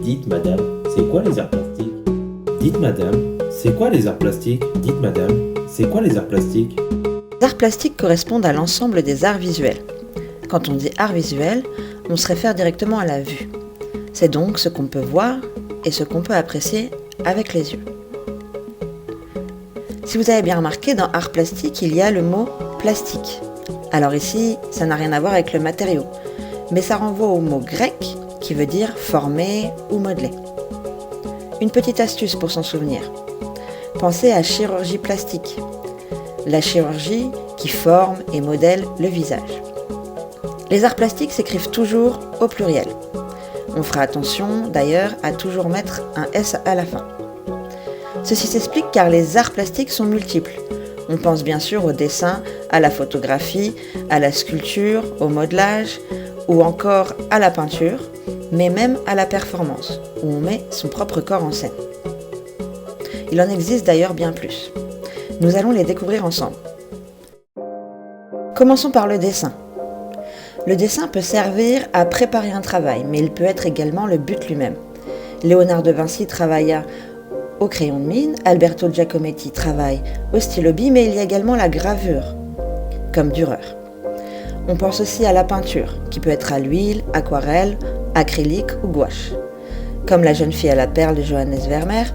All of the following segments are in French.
Dites madame, c'est quoi les arts plastiques? Dites madame, c'est quoi les arts plastiques? Dites madame, c'est quoi les arts plastiques? Les arts plastiques correspondent à l'ensemble des arts visuels. Quand on dit art visuel, on se réfère directement à la vue. C'est donc ce qu'on peut voir et ce qu'on peut apprécier avec les yeux. Si vous avez bien remarqué, dans art plastique, il y a le mot plastique. Alors ici, ça n'a rien à voir avec le matériau, mais ça renvoie au mot grec qui veut dire former ou modeler. Une petite astuce pour s'en souvenir. Pensez à chirurgie plastique, la chirurgie qui forme et modèle le visage. Les arts plastiques s'écrivent toujours au pluriel. On fera attention d'ailleurs à toujours mettre un S à la fin. Ceci s'explique car les arts plastiques sont multiples. On pense bien sûr au dessin, à la photographie, à la sculpture, au modelage ou encore à la peinture, mais même à la performance, où on met son propre corps en scène. Il en existe d'ailleurs bien plus. Nous allons les découvrir ensemble. Commençons par le dessin. Le dessin peut servir à préparer un travail, mais il peut être également le but lui-même. Léonard de Vinci travailla au crayon de mine, Alberto Giacometti travaille au stylo bille, mais il y a également la gravure, comme Dürer. On pense aussi à la peinture, qui peut être à l'huile, aquarelle, acrylique ou gouache, comme La jeune fille à la perle de Johannes Vermeer,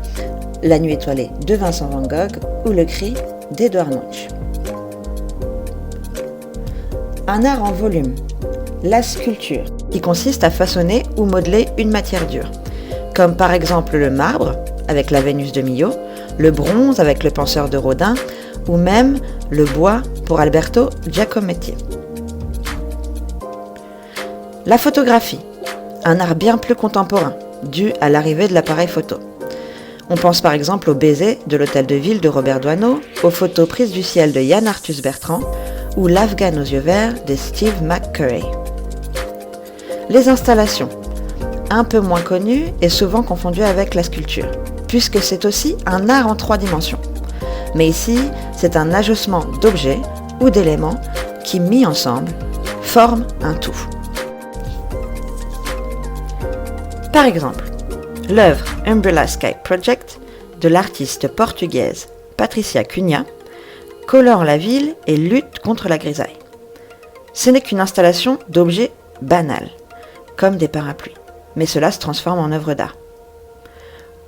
La nuit étoilée de Vincent van Gogh ou Le cri d'Edouard Munch. Un art en volume, la sculpture, qui consiste à façonner ou modeler une matière dure, comme par exemple le marbre avec la Vénus de Millot, le bronze avec le Penseur de Rodin ou même le bois pour Alberto Giacometti. La photographie, un art bien plus contemporain, dû à l'arrivée de l'appareil photo. On pense par exemple au baiser de l'Hôtel de Ville de Robert Doisneau, aux photos prises du ciel de Yann Arthus Bertrand ou l'Afghan aux yeux verts de Steve McCurry. Les installations, un peu moins connues et souvent confondues avec la sculpture, puisque c'est aussi un art en 3 dimensions. Mais ici, c'est un agencement d'objets ou d'éléments qui, mis ensemble, forment un tout. Par exemple, l'œuvre Umbrella Sky Project de l'artiste portugaise Patricia Cunha colore la ville et lutte contre la grisaille. Ce n'est qu'une installation d'objets banals, comme des parapluies, mais cela se transforme en œuvre d'art.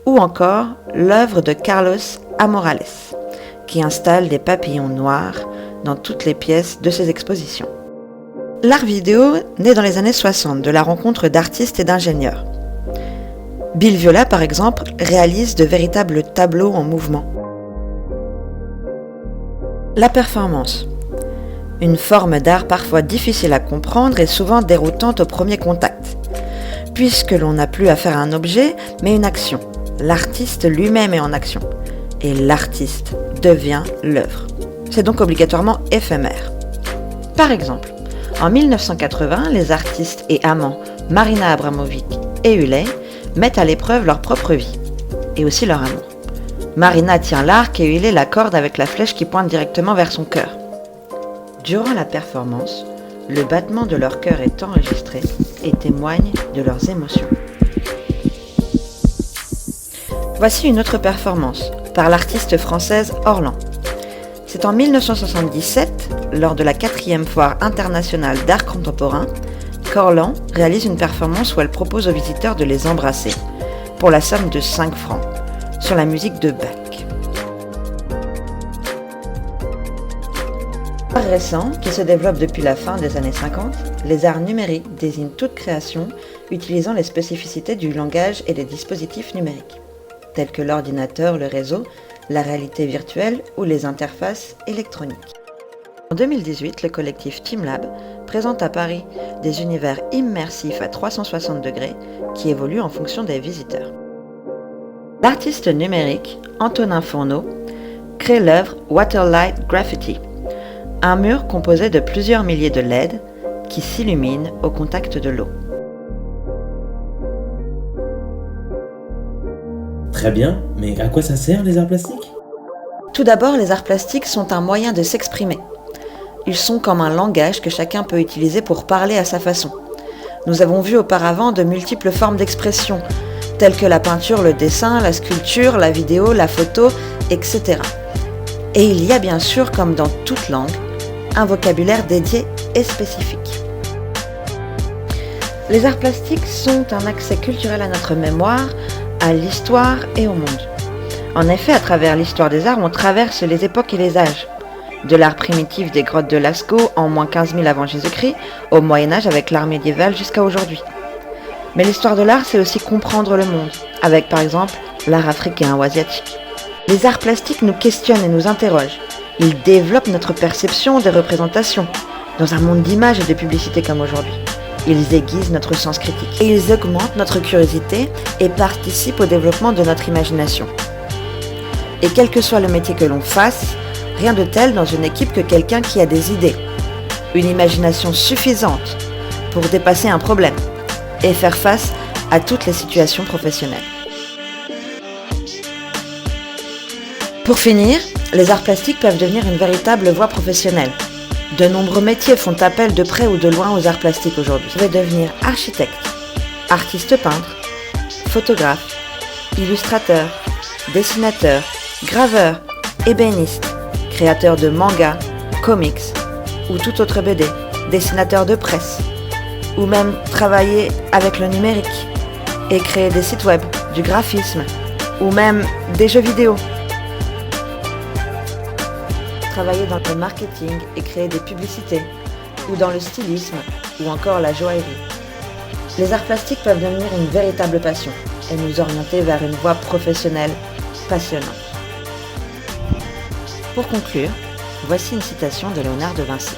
Ou encore l'œuvre de Carlos Amorales, qui installe des papillons noirs dans toutes les pièces de ses expositions. L'art vidéo naît dans les années 60 de la rencontre d'artistes et d'ingénieurs. Bill Viola, par exemple, réalise de véritables tableaux en mouvement. La performance. Une forme d'art parfois difficile à comprendre et souvent déroutante au premier contact, puisque l'on n'a plus à faire un objet, mais une action. L'artiste lui-même est en action, et l'artiste devient l'œuvre. C'est donc obligatoirement éphémère. Par exemple, en 1980, les artistes et amants Marina Abramovic et Huley mettent à l'épreuve leur propre vie, et aussi leur amour. Marina tient l'arc et Huley la corde avec la flèche qui pointe directement vers son cœur. Durant la performance, le battement de leur cœur est enregistré et témoigne de leurs émotions. Voici une autre performance, par l'artiste française Orlan. C'est en 1977, lors de la 4e foire internationale d'art contemporain, qu'Orlan réalise une performance où elle propose aux visiteurs de les embrasser, pour la somme de 5 francs, sur la musique de Bach. Art récent, qui se développe depuis la fin des années 50, les arts numériques désignent toute création utilisant les spécificités du langage et des dispositifs numériques, tels que l'ordinateur, le réseau, la réalité virtuelle ou les interfaces électroniques. En 2018, le collectif TeamLab présente à Paris des univers immersifs à 360 degrés qui évoluent en fonction des visiteurs. L'artiste numérique Antonin Fourneau crée l'œuvre Waterlight Graffiti, un mur composé de plusieurs milliers de LED qui s'illuminent au contact de l'eau. Très bien, mais à quoi ça sert les arts plastiques? Tout d'abord, les arts plastiques sont un moyen de s'exprimer. Ils sont comme un langage que chacun peut utiliser pour parler à sa façon. Nous avons vu auparavant de multiples formes d'expression, telles que la peinture, le dessin, la sculpture, la vidéo, la photo, etc. Et il y a bien sûr, comme dans toute langue, un vocabulaire dédié et spécifique. Les arts plastiques sont un accès culturel à notre mémoire, à l'histoire et au monde. En effet, à travers l'histoire des arts, on traverse les époques et les âges. De l'art primitif des grottes de Lascaux en moins 15 000 avant Jésus-Christ, au Moyen-Âge avec l'art médiéval jusqu'à aujourd'hui. Mais l'histoire de l'art, c'est aussi comprendre le monde, avec par exemple l'art africain ou asiatique. Les arts plastiques nous questionnent et nous interrogent. Ils développent notre perception des représentations, dans un monde d'images et de publicités comme aujourd'hui. Ils aiguisent notre sens critique. Et ils augmentent notre curiosité et participent au développement de notre imagination. Et quel que soit le métier que l'on fasse, rien de tel dans une équipe que quelqu'un qui a des idées, une imagination suffisante pour dépasser un problème et faire face à toutes les situations professionnelles. Pour finir, les arts plastiques peuvent devenir une véritable voie professionnelle. De nombreux métiers font appel de près ou de loin aux arts plastiques aujourd'hui. Vous pouvez devenir architecte, artiste peintre, photographe, illustrateur, dessinateur, graveur, ébéniste, créateur de mangas, comics ou tout autre BD, dessinateur de presse, ou même travailler avec le numérique et créer des sites web, du graphisme ou même des jeux vidéo. Travailler dans le marketing et créer des publicités, ou dans le stylisme, ou encore la joaillerie. Les arts plastiques peuvent devenir une véritable passion et nous orienter vers une voie professionnelle passionnante. Pour conclure, voici une citation de Léonard de Vinci.